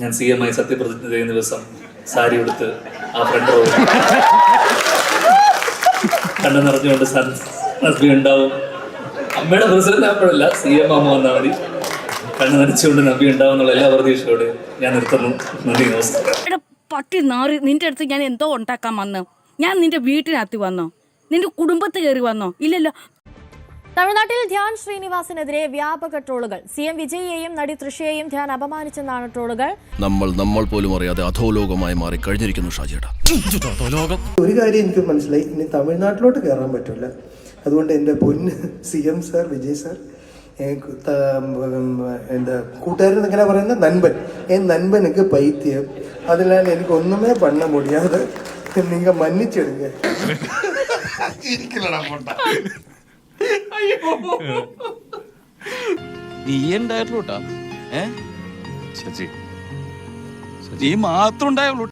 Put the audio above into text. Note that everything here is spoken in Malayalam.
ഞാൻ CM ആയി സത്യപ്രതിജ്ഞ ചെയ്യുന്ന ദിവസം സാരി ഉടുത്ത് ആ ഫ്രണ്ട് റോ കണ്ണു നിറഞ്ഞുകൊണ്ട് നസ്ബി ഉണ്ടാവും. അമ്മയുടെ പ്രസിഡന്റ് ആകുമ്പോഴല്ല, CM ആകുമ്പോൾ വന്നാൽ മതി. കണ്ണു നനച്ചുകൊണ്ട് നബി ഉണ്ടാവും എന്നുള്ള എല്ലാ പ്രതീക്ഷയോടെ ഞാൻ നിർത്തുന്നു. നന്ദി, നമസ്കാരം. പട്ടി നാറി, നിന്റെ അടുത്ത് ഞാൻ എന്തോ ഉണ്ടാക്കാൻ വന്നു? ഞാൻ നിന്റെ വീട്ടിനകത്ത് വന്നോ? നിന്റെ കുടുംബത്ത് കയറി വന്നോ? ഇല്ലല്ലോ. തമിഴ്നാട്ടിൽ ധ്യാൻ ശ്രീനിവാസിനെതിരെ വ്യാപക ട്രോളുകൾ. CM വിജയിയെയും നടി തൃഷയെയും ധ്യാൻ അപമാനിച്ചെന്നാണ് ട്രോളുകൾ. നമ്മൾ പോലും അറിയാതെ അധോലോകമായി മാറി കഴിഞ്ഞിരിക്കുന്നു ഷാജിയേട്ടാ. ഒരു കാര്യം എനിക്ക് മനസ്സിലായി, ഇനി തമിഴ്നാട്ടിലോട്ട് കയറാൻ പറ്റില്ല. അതുകൊണ്ട് എൻ്റെ പൊന്ന് CM സാർ, വിജയ് സാർ, എൻ്റെ കൂട്ടുകാരൻ എങ്ങനെ പറയുന്നത്, നൻപൻ, നൻപനുക്ക് പൈത്യം, അതിനാൽ എനിക്കൊന്നുമേ പണ്ണ മുടിയാതെ നിങ്ങൾ മന്നിച്ചെടുക്ക. നീ ഉണ്ടായിട്ടുള്ളൂട്ടാ, നീ മാത്രം ഉണ്ടായുള്ളൂ.